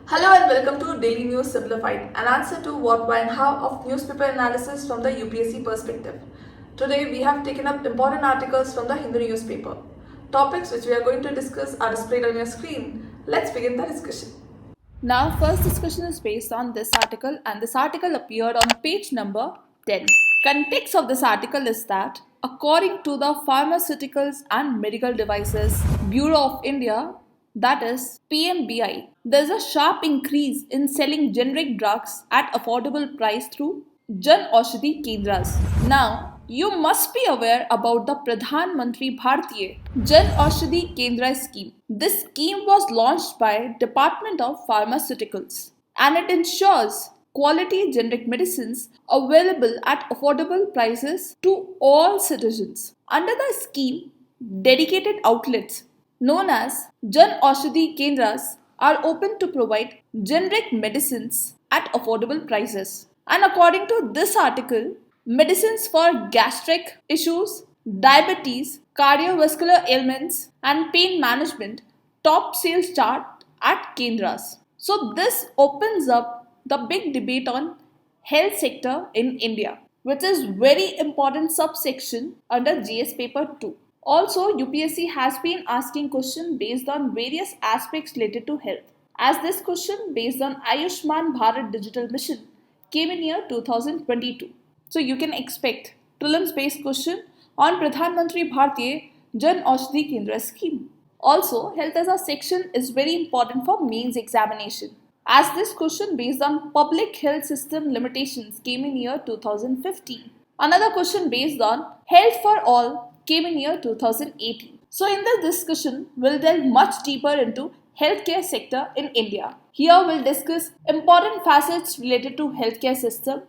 Hello and welcome to Daily News Simplified, an answer to what, why and how of newspaper analysis from the UPSC perspective. Today we have taken up important articles from the Hindu newspaper. Topics which we are going to discuss are displayed on your screen. Let's begin the discussion. Now, first discussion is based on this article, and this article appeared on page number 10. Context of this article is that according to the Pharmaceuticals and Medical Devices Bureau of India, that is PMBI, there is a sharp increase in selling generic drugs at affordable price through Jan Aushadhi Kendras. Now, you must be aware about the Pradhan Mantri Bharatiya Jan Aushadhi Kendra scheme. This scheme was launched by Department of Pharmaceuticals and it ensures quality generic medicines available at affordable prices to all citizens. Under the scheme, dedicated outlets known as Jan Aushadhi Kendras are open to provide generic medicines at affordable prices. And according to this article, medicines for gastric issues, diabetes, cardiovascular ailments, and pain management top sales chart at Kendras. So this opens up the big debate on health sector in India, which is very important subsection under GS paper 2. Also, UPSC has been asking questions based on various aspects related to health. As this question based on Ayushman Bharat Digital Mission came in year 2022. So you can expect prelims based question on Pradhan Mantri Bharatiya Jan Aushadhi Kendra scheme. Also, health as a section is very important for mains examination, as this question based on public health system limitations came in year 2015. Another question based on health for all came in year 2018. So in this discussion, we'll delve much deeper into healthcare sector in India. Here we'll discuss important facets related to healthcare system.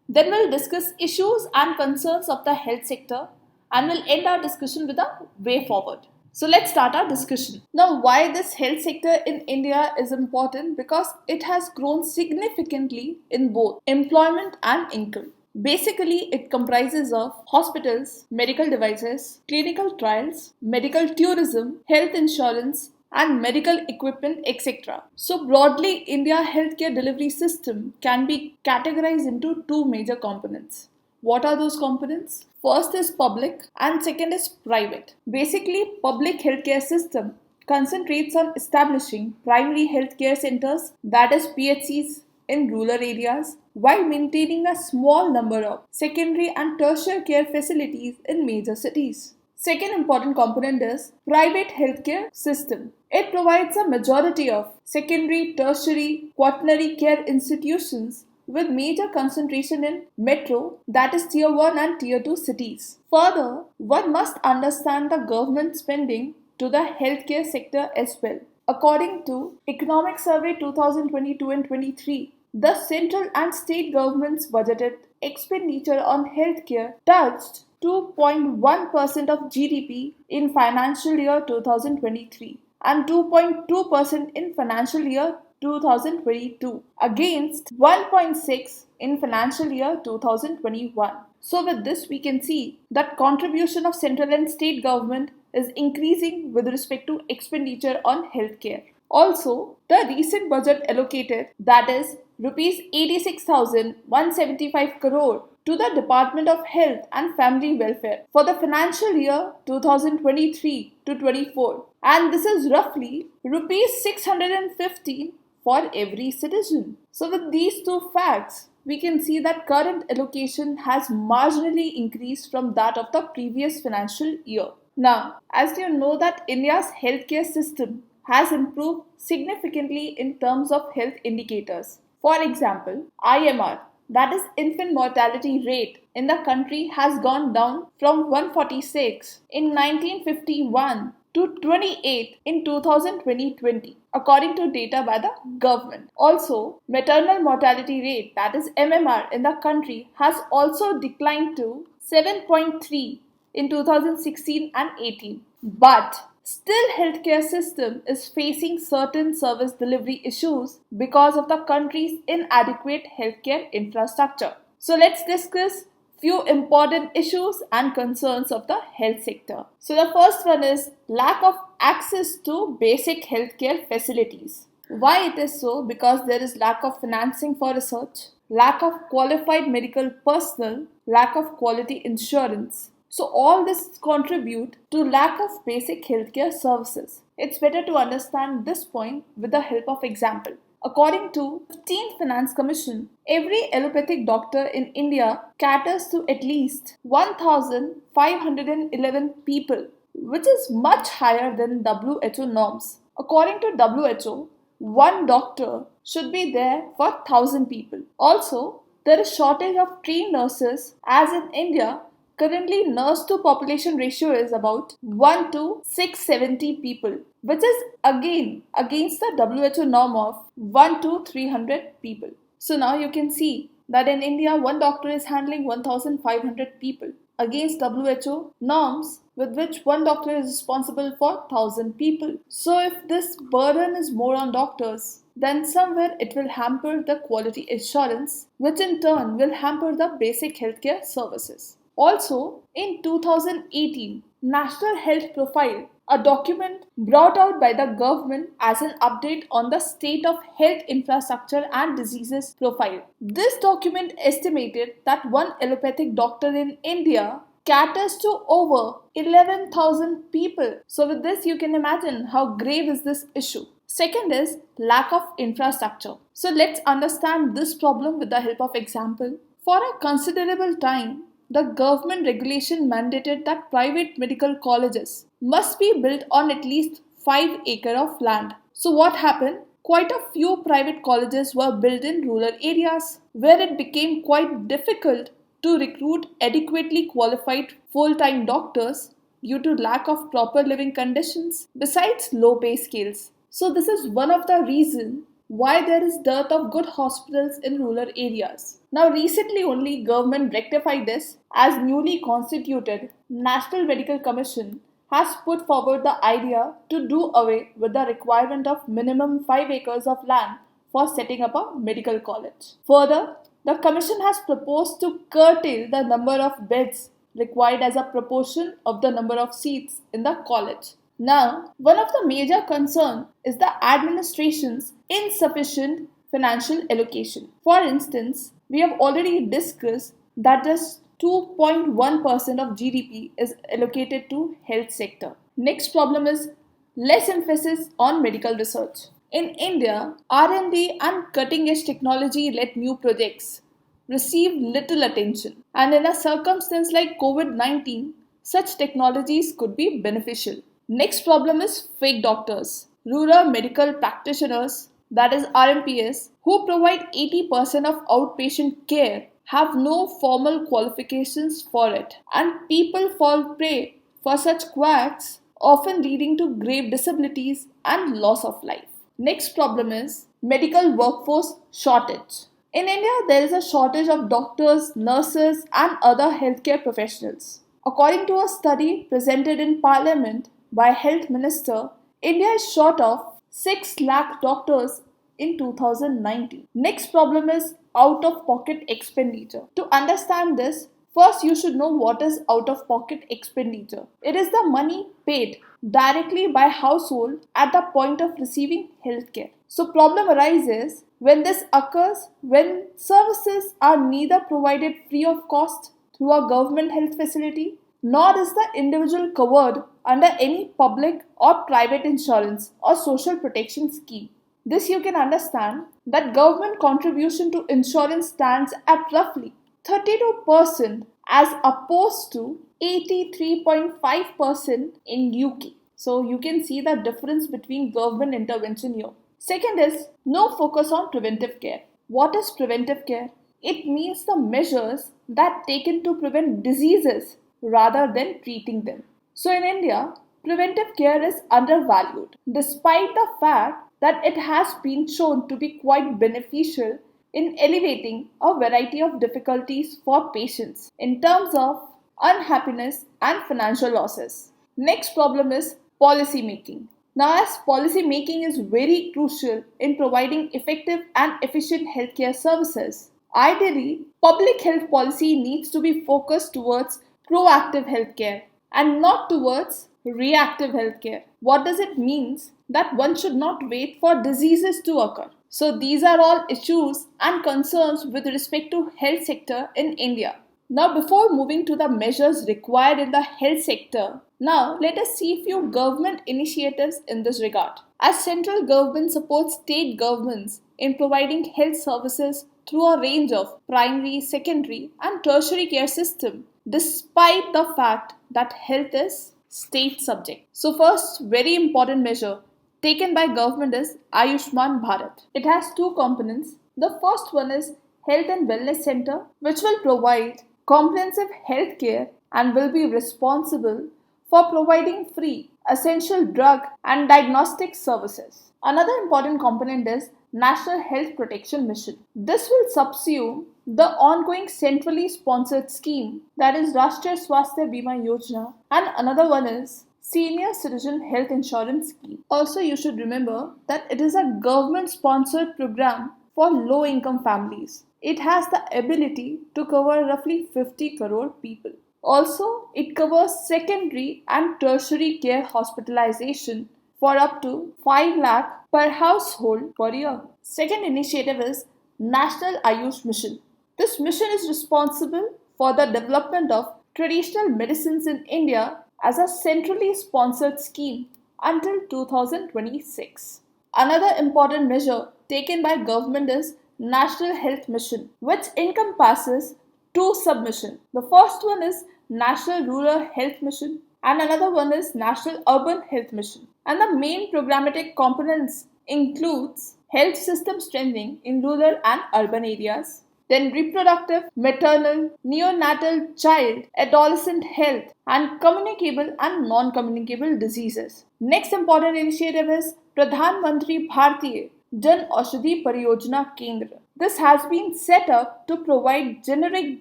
Then we'll discuss issues and concerns of the health sector, and we'll end our discussion with a way forward. So let's start our discussion. Now, why this health sector in India is important? Because it has grown significantly in both employment and income. Basically, it comprises of hospitals, medical devices, clinical trials, medical tourism, health insurance, and medical equipment, etc. So broadly, India healthcare delivery system can be categorized into two major components. What are those components? First is public and second is private. Basically, public healthcare system concentrates on establishing primary healthcare centers, that is PHCs, in rural areas while maintaining a small number of secondary and tertiary care facilities in major cities. Second important component is private healthcare system. It provides a majority of secondary, tertiary, quaternary care institutions with major concentration in metro, that is tier 1 and tier 2 cities. Further, one must understand the government spending to the healthcare sector as well. According to Economic Survey 2022 and 23, the central and state governments budgeted expenditure on healthcare touched 2.1% of GDP in financial year 2023 and 2.2% in financial year 2022 against 1.6 in financial year 2021. So with this we can see that contribution of central and state government is increasing with respect to expenditure on healthcare. Also, the recent budget allocated, that is rupees 86,175 crore to the Department of Health and Family Welfare for the financial year 2023 to 24, and this is roughly rupees 615 for every citizen. So with these two facts, we can see that current allocation has marginally increased from that of the previous financial year. Now, as you know that India's healthcare system has improved significantly in terms of health indicators. For example, IMR, that is infant mortality rate in the country, has gone down from 146 in 1951 to 28 in 2020 according to data by the government. Also, maternal mortality rate, that is MMR, in the country has also declined to 7.3 in 2016 and 18. But still, healthcare system is facing certain service delivery issues because of the country's inadequate healthcare infrastructure. So let's discuss few important issues and concerns of the health sector. So the first one is lack of access to basic healthcare facilities. Why it is so? Because there is lack of financing for research, lack of qualified medical personnel, lack of quality insurance. So all this contribute to lack of basic healthcare services. It's better to understand this point with the help of example. According to 15th Finance Commission, every allopathic doctor in India caters to at least 1,511 people, which is much higher than WHO norms. According to WHO, one doctor should be there for 1,000 people. Also, there is shortage of trained nurses, as in India, currently nurse to population ratio is about 1 to 670 people, which is again against the WHO norm of 1 to 300 people. So now you can see that in India, one doctor is handling 1,500 people against WHO norms with which one doctor is responsible for 1,000 people. So if this burden is more on doctors, then somewhere it will hamper the quality assurance, which in turn will hamper the basic healthcare services. Also, in 2018, National Health Profile, a document brought out by the government as an update on the state of health infrastructure and diseases profile. This document estimated that one allopathic doctor in India caters to over 11,000 people. So with this you can imagine how grave is this issue. Second is lack of infrastructure. So let's understand this problem with the help of example. For a considerable time, the government regulation mandated that private medical colleges must be built on at least 5 acres of land. So what happened? Quite a few private colleges were built in rural areas where it became quite difficult to recruit adequately qualified full-time doctors due to lack of proper living conditions besides low pay scales. So this is one of the reasons why there is dearth of good hospitals in rural areas. Now recently only government rectified this as newly constituted National Medical Commission has put forward the idea to do away with the requirement of minimum 5 acres of land for setting up a medical college. Further, the commission has proposed to curtail the number of beds required as a proportion of the number of seats in the college. Now, one of the major concerns is the administration's insufficient financial allocation. For instance, we have already discussed that just 2.1% of GDP is allocated to health sector. Next problem is less emphasis on medical research. In India, R&D and cutting-edge technology-led new projects receive little attention. And in a circumstance like COVID-19, such technologies could be beneficial. Next problem is fake doctors. Rural medical practitioners, that is RMPs, who provide 80% of outpatient care have no formal qualifications for it, and people fall prey for such quacks, often leading to grave disabilities and loss of life. Next problem is medical workforce shortage. In India, there is a shortage of doctors, nurses, and other healthcare professionals. According to a study presented in Parliament by Health Minister, India is short of 6 lakh doctors in 2019. Next problem is out-of-pocket expenditure. To understand this, first you should know what is out-of-pocket expenditure. It is the money paid directly by household at the point of receiving healthcare. So problem arises when this occurs when services are neither provided free of cost through a government health facility, nor is the individual covered under any public or private insurance or social protection scheme. This you can understand that government contribution to insurance stands at roughly 32% as opposed to 83.5% in UK. So you can see the difference between government intervention here. Second is no focus on preventive care. What is preventive care? It means the measures that taken to prevent diseases rather than treating them. So in India, preventive care is undervalued despite the fact that it has been shown to be quite beneficial in alleviating a variety of difficulties for patients in terms of unhappiness and financial losses. Next problem is policy making. Now, as policy making is very crucial in providing effective and efficient healthcare services, ideally, public health policy needs to be focused towards proactive healthcare and not towards reactive healthcare. What does it mean? that one should not wait for diseases to occur. So these are all issues and concerns with respect to health sector in India. Now, before moving to the measures required in the health sector, now let us see a few government initiatives in this regard. As central government supports state governments in providing health services through a range of primary, secondary and tertiary care system, despite the fact that health is state subject. So first, very important measure taken by government is Ayushman Bharat. It has two components. The first one is Health and Wellness Center, which will provide comprehensive health care and will be responsible for providing free essential drug and diagnostic services. Another important component is National Health Protection Mission. This will subsume the ongoing centrally sponsored scheme, that is Rashtriya Swasthya Bima Yojana, and another one is Senior Citizen Health Insurance Scheme. Also, you should remember that it is a government sponsored program for low income families. It has the ability to cover roughly 50 crore people. Also, it covers secondary and tertiary care hospitalization for up to 5 lakh per household per year. Second initiative is National Ayush Mission. This mission is responsible for the development of traditional medicines in India as a centrally sponsored scheme until 2026. Another important measure taken by government is National Health Mission, which encompasses two submissions. The first one is National Rural Health Mission and another one is National Urban Health Mission. And the main programmatic components includes health system strengthening in rural and urban areas, then reproductive, maternal, neonatal, child, adolescent health, and communicable and non-communicable diseases. Next important initiative is Pradhan Mantri Bharatiya Jan Aushadhi Pariyojana Kendra. This has been set up to provide generic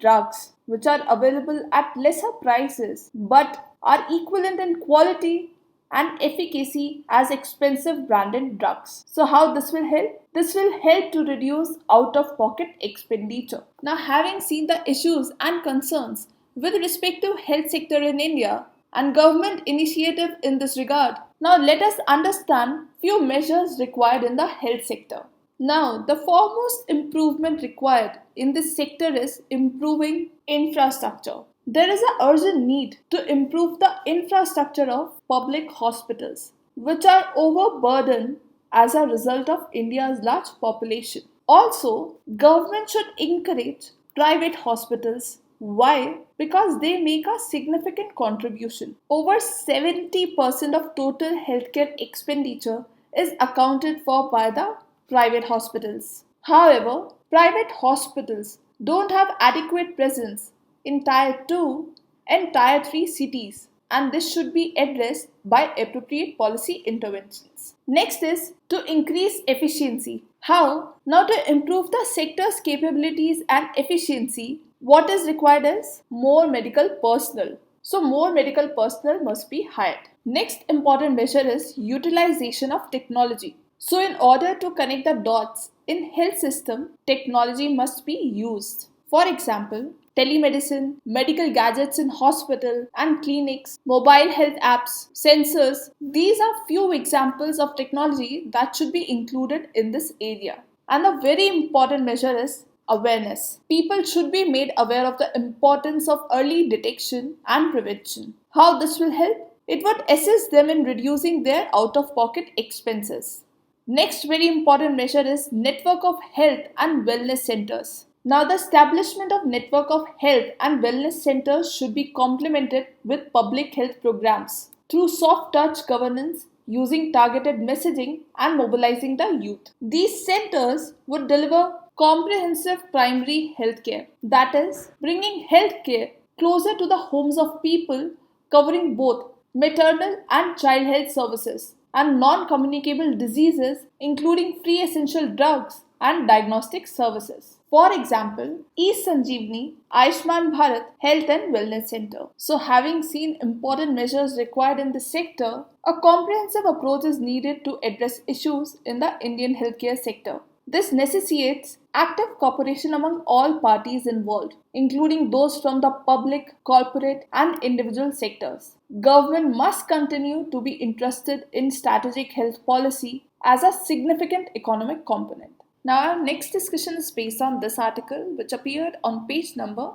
drugs which are available at lesser prices but are equivalent in quality and efficacy as expensive branded drugs. So how this will help? This will help to reduce out-of-pocket expenditure. Now, having seen the issues and concerns with respect to health sector in India and government initiative in this regard, now let us understand few measures required in the health sector. Now, the foremost improvement required in this sector is improving infrastructure. There is an urgent need to improve the infrastructure of public hospitals, which are overburdened as a result of India's large population. Also, government should encourage private hospitals. Why? Because they make a significant contribution. Over 70% of total healthcare expenditure is accounted for by the private hospitals. However, private hospitals don't have adequate presence in Tier 2 and Tier 3 cities, and this should be addressed by appropriate policy interventions. Next is to increase efficiency. How? Now, to improve the sector's capabilities and efficiency, what is required is more medical personnel. So, more medical personnel must be hired. Next important measure is utilization of technology. So, in order to connect the dots in health system, technology must be used. For example, telemedicine, medical gadgets in hospital and clinics, mobile health apps, sensors. These are few examples of technology that should be included in this area. And a very important measure is awareness. People should be made aware of the importance of early detection and prevention. How this will help? It would assist them in reducing their out-of-pocket expenses. Next very important measure is network of health and wellness centers. Now, the establishment of network of health and wellness centers should be complemented with public health programs through soft touch governance, using targeted messaging and mobilizing the youth. These centers would deliver comprehensive primary health care, that is, bringing health care closer to the homes of people, covering both maternal and child health services and non-communicable diseases, including free essential drugs and diagnostic services. For example, eSanjeevani, Ayushman Bharat Health and Wellness Center. So, having seen important measures required in this sector, a comprehensive approach is needed to address issues in the Indian healthcare sector. This necessitates active cooperation among all parties involved, including those from the public, corporate, and individual sectors. Government must continue to be interested in strategic health policy as a significant economic component. Now, our next discussion is based on this article, which appeared on page number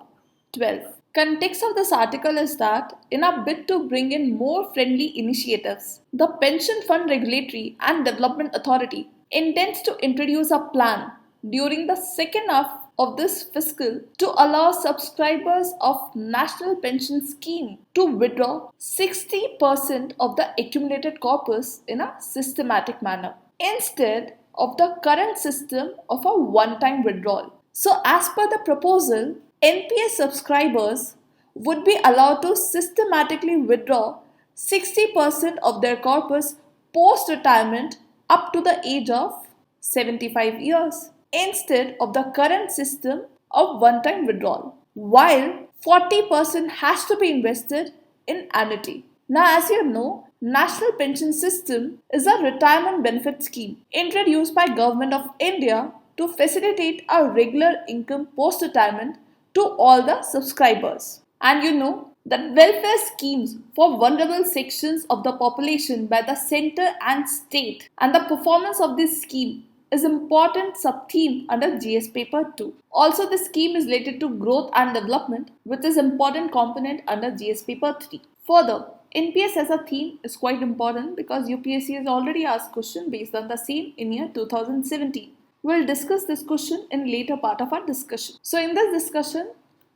12. Context of this article is that in a bid to bring in more friendly initiatives, the Pension Fund Regulatory and Development Authority intends to introduce a plan during the second half of this fiscal to allow subscribers of National Pension Scheme to withdraw 60% of the accumulated corpus in a systematic manner instead of the current system of a one-time withdrawal. So as per the proposal, NPS subscribers would be allowed to systematically withdraw 60% of their corpus post-retirement up to the age of 75 years instead of the current system of one-time withdrawal, while 40% has to be invested in annuity. Now, as you know, National Pension System is a retirement benefit scheme introduced by Government of India to facilitate a regular income post-retirement to all the subscribers. And you know that welfare schemes for vulnerable sections of the population by the center and state, and the performance of this scheme is important sub-theme under GS paper 2. Also, the scheme is related to growth and development, which is important component under GS paper 3. Further, NPS as a theme is quite important because UPSC has already asked question based on the same in year 2017. We'll discuss this question in later part of our discussion. So in this discussion,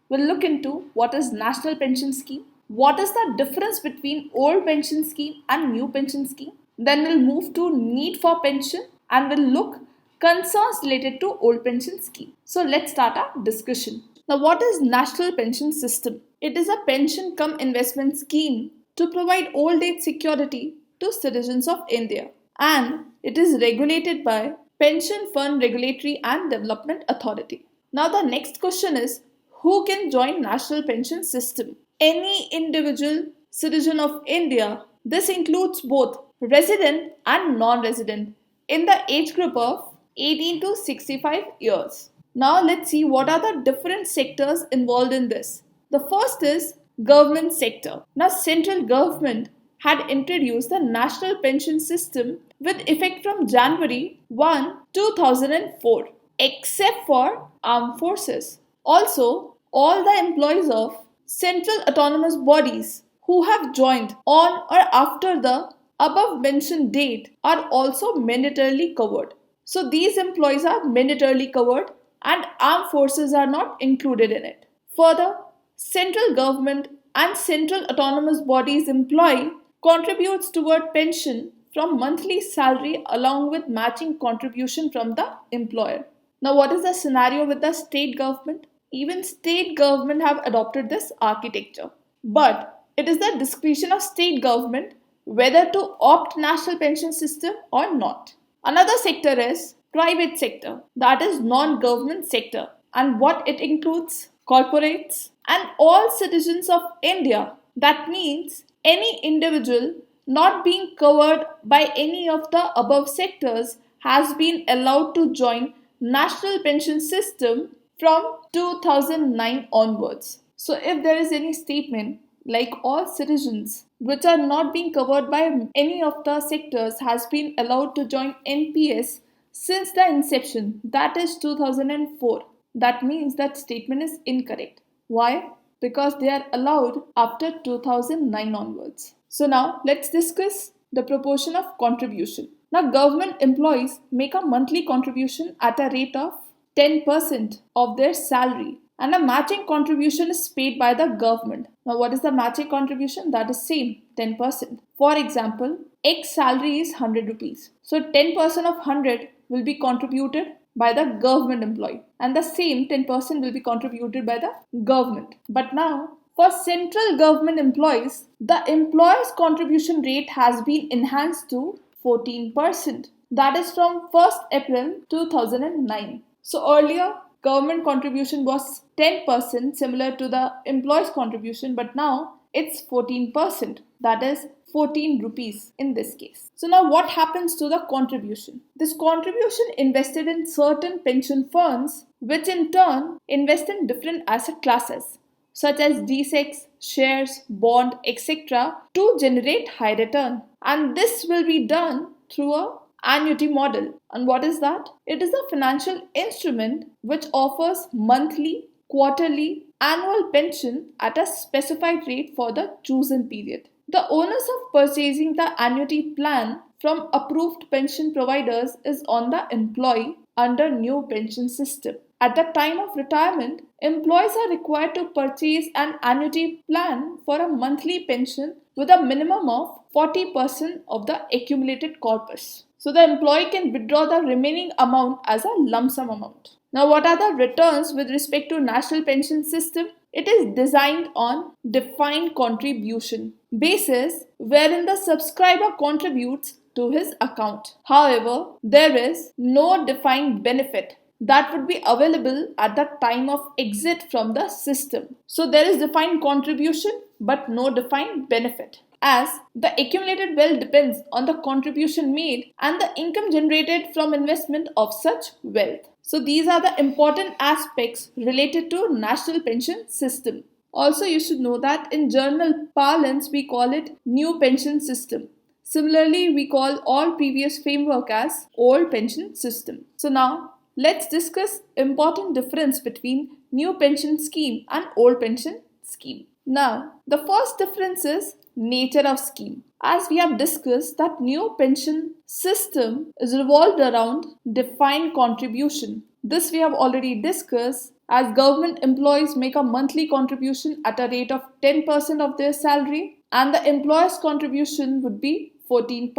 we'll look into what is National Pension Scheme, what is the difference between old pension scheme and new pension scheme. Then we'll move to need for pension and we'll look concerns related to old pension scheme. So let's start our discussion. Now, what is National Pension System? It is a pension cum investment scheme to provide old age security to citizens of India, and it is regulated by Pension Fund Regulatory and Development Authority. Now the next question is, who can join National Pension System? Any individual citizen of India. This includes both resident and non-resident in the age group of 18 to 65 years. Now let's see what are the different sectors involved in this. The first is government sector. Now central government had introduced the National Pension System with effect from January 1, 2004, except for armed forces. Also, all the employees of central autonomous bodies who have joined on or after the above mentioned date are also mandatorily covered. So these employees are mandatorily covered and armed forces are not included in it. Further, central government and central autonomous bodies employee contributes toward pension from monthly salary along with matching contribution from the employer. Now what is the scenario with the state government? Even state government have adopted this architecture. But it is the discretion of state government whether to opt national pension system or not. Another sector is private sector, that is non-government sector, and what it includes corporates and all citizens of India. That means any individual not being covered by any of the above sectors has been allowed to join National Pension System from 2009 onwards. So if there is any statement like all citizens which are not being covered by any of the sectors has been allowed to join NPS since the inception, that is 2004, that means that statement is incorrect. Why? Because they are allowed after 2009 onwards. So now let's discuss the proportion of contribution. Now government employees make a monthly contribution at a rate of 10% of their salary, and a matching contribution is paid by the government. Now what is the matching contribution? That is same 10%. For example, X salary is 100 rupees. So 10% of 100 will be contributed by the government employee, and the same 10% will be contributed by the government. But now for central government employees, the employer's contribution rate has been enhanced to 14%. That is from 1st April 2009. So earlier, government contribution was 10% similar to the employee's contribution, but now it's 14%. That is 14 rupees in this case. So now what happens to the contribution? This contribution invested in certain pension funds, which in turn invest in different asset classes such as D6, shares, bond, etc. to generate high return. And this will be done through a annuity model. And what is that? It is a financial instrument which offers monthly, quarterly, annual pension at a specified rate for the chosen period. The onus of purchasing the annuity plan from approved pension providers is on the employee under new pension system. At the time of retirement, employees are required to purchase an annuity plan for a monthly pension with a minimum of 40% of the accumulated corpus. So the employee can withdraw the remaining amount as a lump sum amount. Now, what are the returns with respect to national pension system? It is designed on defined contribution basis wherein the subscriber contributes to his account. However, there is no defined benefit that would be available at the time of exit from the system. So there is defined contribution but no defined benefit, as the accumulated wealth depends on the contribution made and the income generated from investment of such wealth. So these are the important aspects related to national pension system. Also, you should know that in journal parlance we call it new pension system. Similarly, we call all previous framework as old pension system. So now let's discuss important difference between new pension scheme and old pension scheme. Now, the first difference is nature of scheme. As we have discussed that new pension system is revolved around defined contribution. This we have already discussed, as government employees make a monthly contribution at a rate of 10% of their salary and the employer's contribution would be 14%.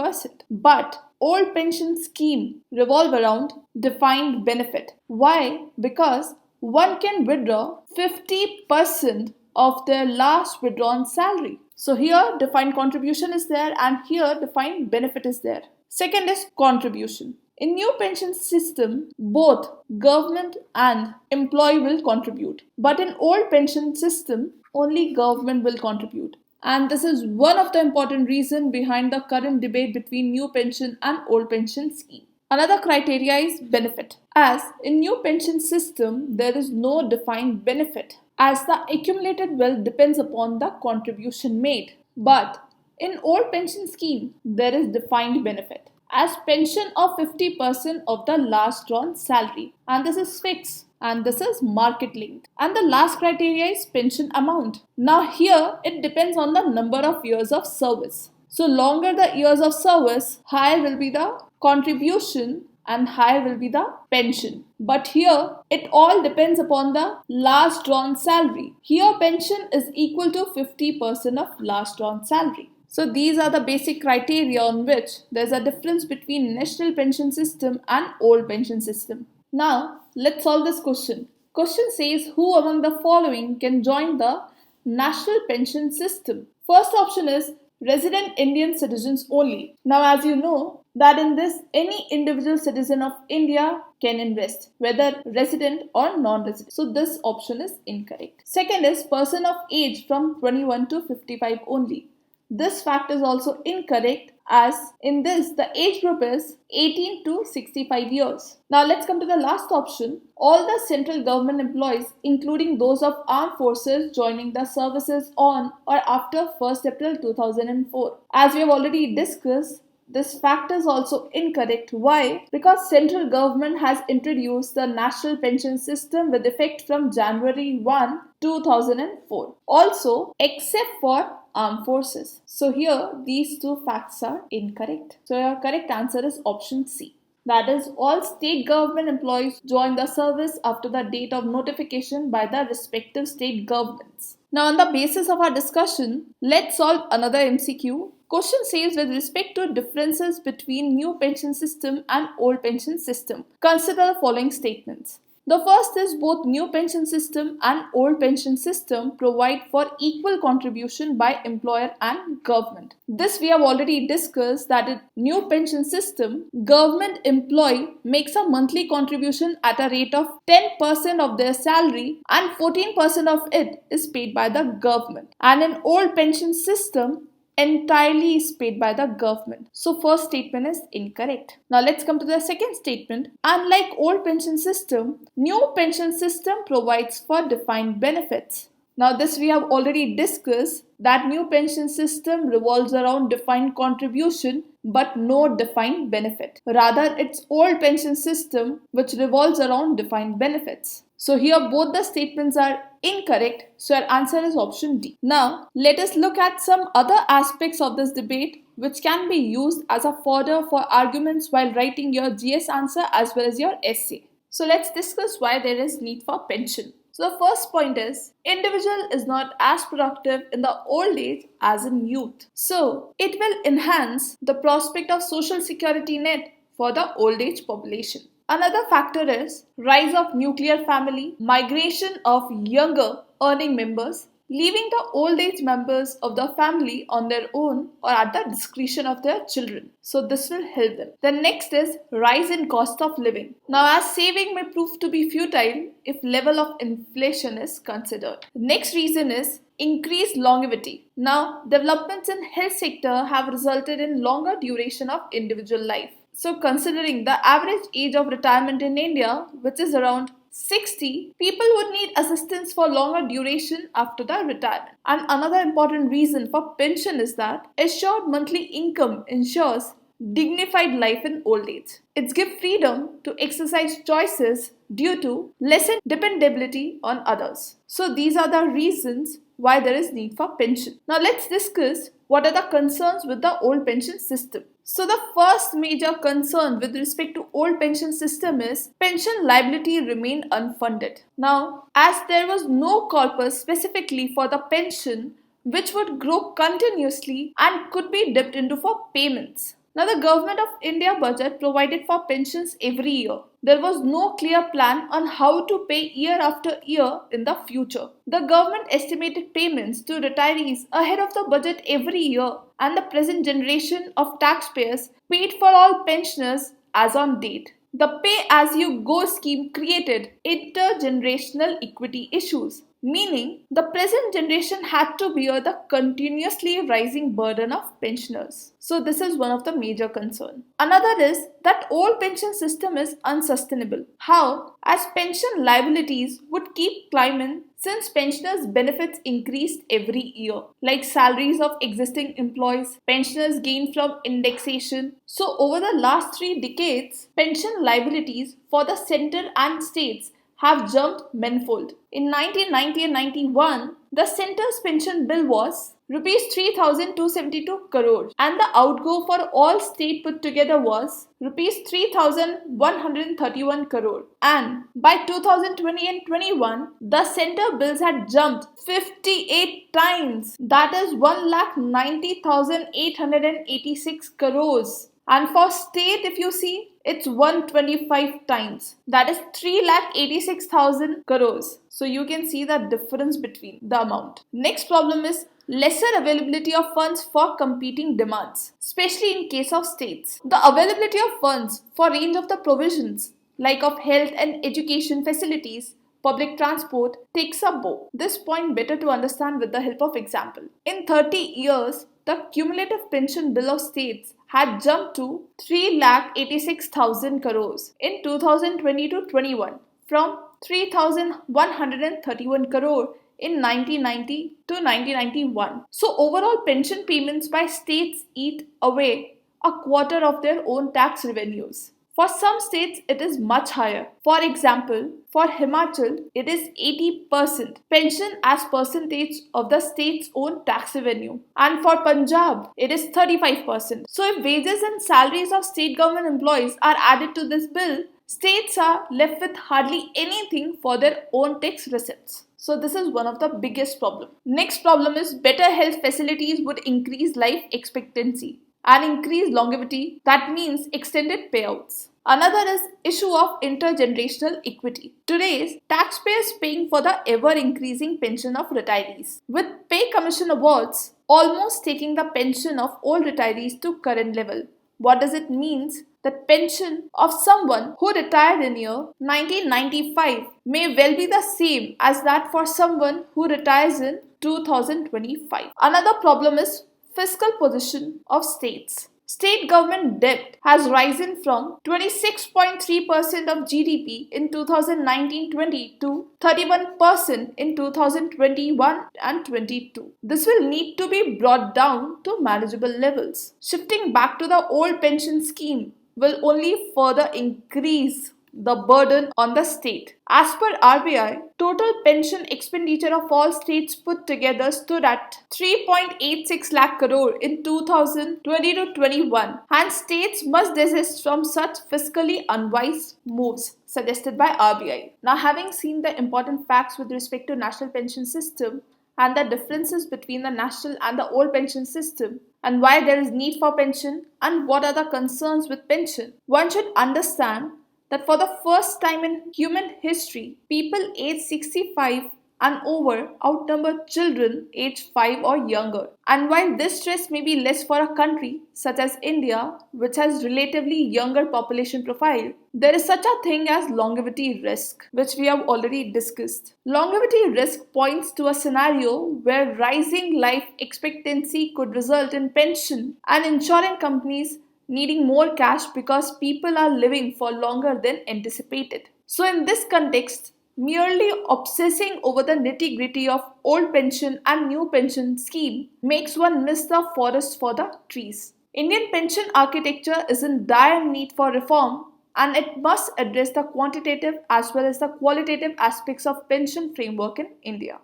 But old pension scheme revolve around defined benefit. Why? Because one can withdraw 50% of their last withdrawn salary. So here defined contribution is there and here defined benefit is there. Second is contribution. In new pension system, both government and employee will contribute. But in old pension system, only government will contribute. And this is one of the important reasons behind the current debate between new pension and old pension scheme. Another criteria is benefit. As in new pension system, there is no defined benefit, as the accumulated wealth depends upon the contribution made. But in old pension scheme, there is defined benefit, as pension of 50% of the last drawn salary, and this is fixed and this is market linked. And the last criteria is pension amount. Now here it depends on the number of years of service. So longer the years of service, higher will be the contribution and higher will be the pension. But here it all depends upon the last drawn salary. Here pension is equal to 50% of last drawn salary. So these are the basic criteria on which there is a difference between national pension system and old pension system. Now let's solve this question. Question says, who among the following can join the national pension system? First option is resident Indian citizens only. Now as you know that in this any individual citizen of India can invest, whether resident or non-resident. So this option is incorrect. Second is person of age from 21 to 55 only. This fact is also incorrect, as in this the age group is 18 to 65 years. Now let's come to the last option. All the central government employees, including those of armed forces, joining the services on or after 1st April 2004. As we have already discussed, this fact is also incorrect. Why? Because central government has introduced the national pension system with effect from January 1, 2004. Also, except for armed forces. So here these two facts are incorrect. So your correct answer is option C. That is, all state government employees join the service after the date of notification by the respective state governments. Now on the basis of our discussion, let's solve another MCQ. Question says, with respect to differences between new pension system and old pension system, consider the following statements. The first is both new pension system and old pension system provide for equal contribution by employer and government. This we have already discussed that in new pension system, government employee makes a monthly contribution at a rate of 10% of their salary and 14% of it is paid by the government. And in old pension system, entirely is paid by the government. So first statement is incorrect. Now let's come to the second statement. Unlike old pension system, new pension system provides for defined benefits. Now this we have already discussed that new pension system revolves around defined contribution but no defined benefit. Rather it's old pension system which revolves around defined benefits. So here both the statements are incorrect, so our answer is option D. Now let us look at some other aspects of this debate which can be used as a fodder for arguments while writing your GS answer as well as your essay. So let's discuss why there is need for pension. So the first point is, individual is not as productive in the old age as in youth. So it will enhance the prospect of social security net for the old age population. Another factor is rise of nuclear family, migration of younger earning members, leaving the old age members of the family on their own or at the discretion of their children. So this will help them. The next is rise in cost of living. Now as saving may prove to be futile if level of inflation is considered. The next reason is increased longevity. Now developments in health sector have resulted in longer duration of individual life. So considering the average age of retirement in India, which is around 60, people would need assistance for longer duration after the retirement. And another important reason for pension is that assured monthly income ensures dignified life in old age. It's give freedom to exercise choices due to lessened dependability on others. So these are the reasons why there is need for pension. Now let's discuss what are the concerns with the old pension system. So the first major concern with respect to old pension system is pension liability remained unfunded. Now, as there was no corpus specifically for the pension which would grow continuously and could be dipped into for payments. Now the government of India budget provided for pensions every year. There was no clear plan on how to pay year after year in the future. The government estimated payments to retirees ahead of the budget every year, and the present generation of taxpayers paid for all pensioners as on date. The pay-as-you-go scheme created intergenerational equity issues, meaning the present generation had to bear the continuously rising burden of pensioners. So this is one of the major concerns. Another is that old pension system is unsustainable. How? As pension liabilities would keep climbing since pensioners' benefits increased every year, like salaries of existing employees, pensioners gain from indexation. So over the last 3 decades, pension liabilities for the center and states have jumped manifold. In 1990 and 91, the center's pension bill was rupees 3,272 crore and the outgo for all state put together was rupees 3,131 crore. And by 2020 and 21, the center bills had jumped 58 times. That is 1,90,886 crores. And for state, if you see, it's 125 times. That is 3,86,000 crores. So you can see the difference between the amount. Next problem is lesser availability of funds for competing demands, especially in case of states. The availability of funds for range of the provisions like of health and education facilities, public transport takes a bow. This point better to understand with the help of example. In 30 years, the cumulative pension bill of states had jumped to 3,86,000 crores in 2020-21 from 3,131 crore in 1990 to 1991. So overall pension payments by states eat away a quarter of their own tax revenues. For some states, it is much higher. For example, for Himachal, it is 80% pension as percentage of the state's own tax revenue. And for Punjab, it is 35%. So if wages and salaries of state government employees are added to this bill, states are left with hardly anything for their own tax receipts. So this is one of the biggest problems. Next problem is better health facilities would increase life expectancy. and increased longevity, that means extended payouts. Another is issue of intergenerational equity. Today's taxpayers paying for the ever increasing pension of retirees, with pay commission awards almost taking the pension of old retirees to current level. What does it mean? That pension of someone who retired in year 1995 may well be the same as that for someone who retires in 2025. Another problem is fiscal position of states. State government debt has risen from 26.3% of GDP in 2019-20 to 31% in 2021 and 22. This will need to be brought down to manageable levels. Shifting back to the old pension scheme will only further increase the burden on the state. As per RBI, total pension expenditure of all states put together stood at 3.86 lakh crore in 2020 to 21. Hence, states must desist from such fiscally unwise moves suggested by RBI. Now, having seen the important facts with respect to national pension system and the differences between the national and the old pension system, and why there is need for pension and what are the concerns with pension, one should understand that for the first time in human history, people aged 65 and over outnumber children aged 5 or younger. And while this stress may be less for a country such as India, which has relatively younger population profile, there is such a thing as longevity risk, which we have already discussed. Longevity risk points to a scenario where rising life expectancy could result in pension and insurance companies needing more cash because people are living for longer than anticipated. So, in this context, merely obsessing over the nitty-gritty of old pension and new pension scheme makes one miss the forest for the trees. Indian pension architecture is in dire need for reform, and it must address the quantitative as well as the qualitative aspects of pension framework in India.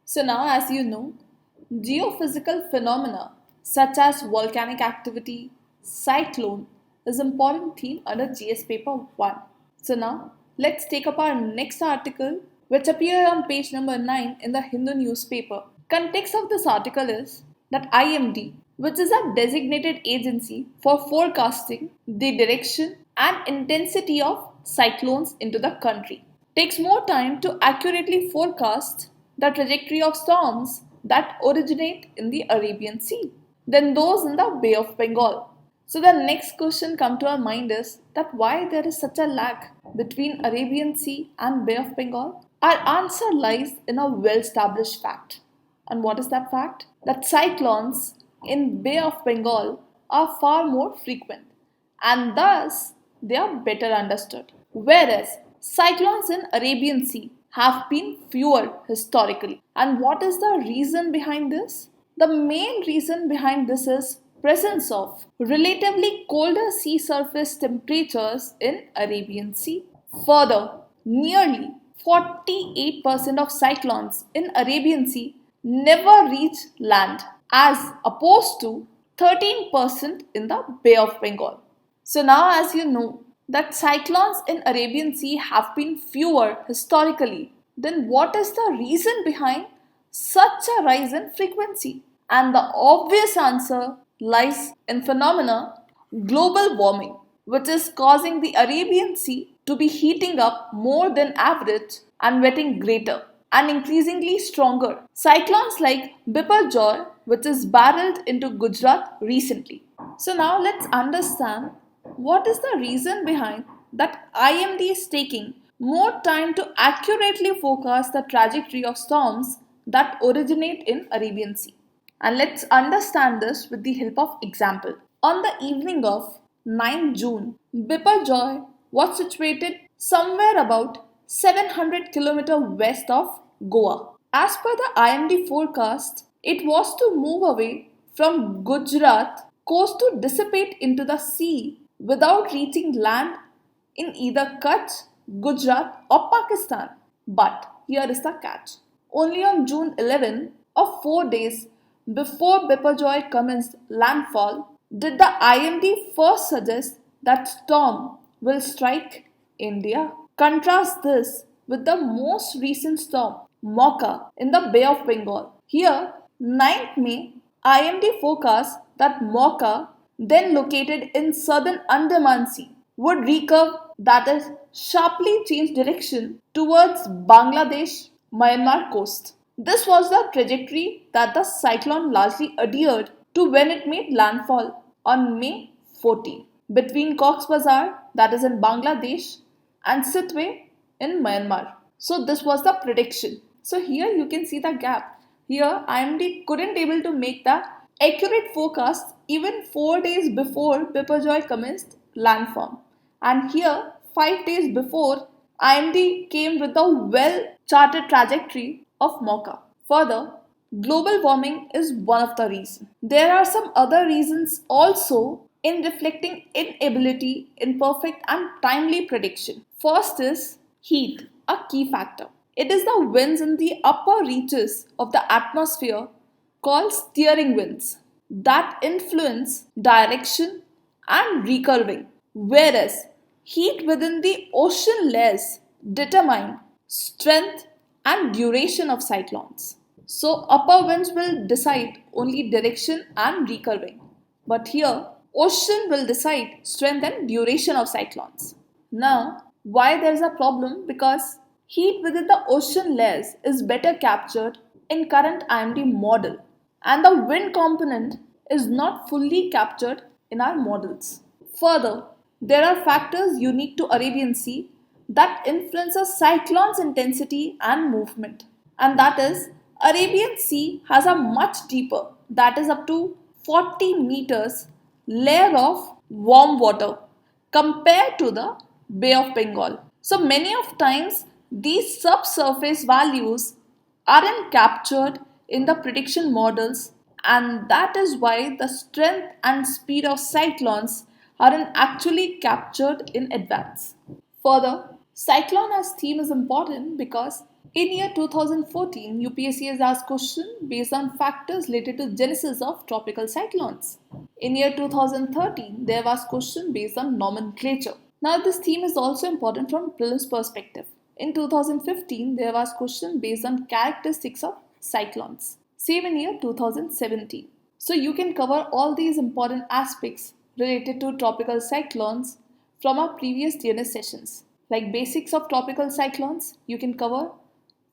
So now, as you know, geophysical phenomena such as volcanic activity, cyclone is important theme under GS paper 1. So now let's take up our next article which appeared on page number 9 in the Hindu newspaper. Context of this article is that IMD, which is a designated agency for forecasting the direction and intensity of cyclones into the country, takes more time to accurately forecast the trajectory of storms that originate in the Arabian Sea than those in the Bay of Bengal. So the next question come to our mind is that why there is such a lag between Arabian Sea and Bay of Bengal? Our answer lies in a well-established fact. And what is that fact? That cyclones in Bay of Bengal are far more frequent and thus they are better understood. Whereas cyclones in Arabian Sea have been fewer historically. And what is the reason behind this? The main reason behind this is presence of relatively colder sea surface temperatures in Arabian Sea. Further, nearly 48% of cyclones in Arabian Sea never reach land as opposed to 13% in the Bay of Bengal. So now as you know that cyclones in Arabian Sea have been fewer historically, then what is the reason behind such a rise in frequency? And the obvious answer lies in phenomena global warming, which is causing the Arabian Sea to be heating up more than average and wetting greater and increasingly stronger. Cyclones like Biparjoy, which is barreled into Gujarat recently. So now let's understand what is the reason behind that IMD is taking more time to accurately forecast the trajectory of storms that originate in Arabian Sea. And let's understand this with the help of example. On the evening of 9 June, Biparjoy was situated somewhere about 700 km west of Goa. As per the IMD forecast, it was to move away from Gujarat coast to dissipate into the sea without reaching land in either Kutch, Gujarat or Pakistan. But here is the catch. Only on June 11, or 4 days before Biparjoy commenced landfall, did the IMD first suggest that storm will strike India. Contrast this with the most recent storm, Mocha, in the Bay of Bengal. Here, 9th May, IMD forecast that Mocha then located in southern Andaman Sea, would recurve, that is, sharply change direction towards Bangladesh Myanmar coast. This was the trajectory that the cyclone largely adhered to when it made landfall on May 14 between Cox's Bazar, that is in Bangladesh, and Sitwe in Myanmar. So this was the prediction. So here you can see the gap. Here IMD couldn't able to make the accurate forecast even 4 days before Biparjoy commenced landform. And here 5 days before IMD came with the well charted trajectory of Mocha. Further, global warming is one of the reasons. There are some other reasons also in reflecting inability in perfect and timely prediction. First is heat, a key factor. It is the winds in the upper reaches of the atmosphere called steering winds that influence direction and recurving, whereas heat within the ocean layers determine strength and duration of cyclones. So upper winds will decide only direction and recurving, but here ocean will decide strength and duration of cyclones. Now, why there is a problem? Because heat within the ocean layers is better captured in current IMD model, and the wind component is not fully captured in our models. Further, there are factors unique to Arabian Sea that influence a cyclone's intensity and movement, and that is Arabian Sea has a much deeper, that is up to 40 meters layer of warm water compared to the Bay of Bengal. So many of times these subsurface values aren't captured in the prediction models, and that is why the strength and speed of cyclones aren't actually captured in advance. Further, cyclone as theme is important because in year 2014, UPSC has asked question based on factors related to genesis of tropical cyclones. In year 2013, there was question based on nomenclature. Now this theme is also important from prelims perspective. In 2015, there was question based on characteristics of cyclones. Same in year 2017. So you can cover all these important aspects related to tropical cyclones from our previous DNS sessions. Like basics of tropical cyclones, you can cover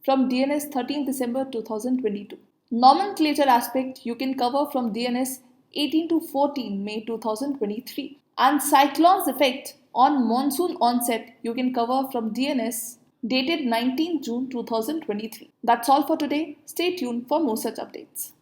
from DNS 13 December 2022. Nomenclature aspect you can cover from DNS 18 to 14 May 2023. And cyclones effect on monsoon onset you can cover from DNS dated 19 June 2023. That's all for today. Stay tuned for more such updates.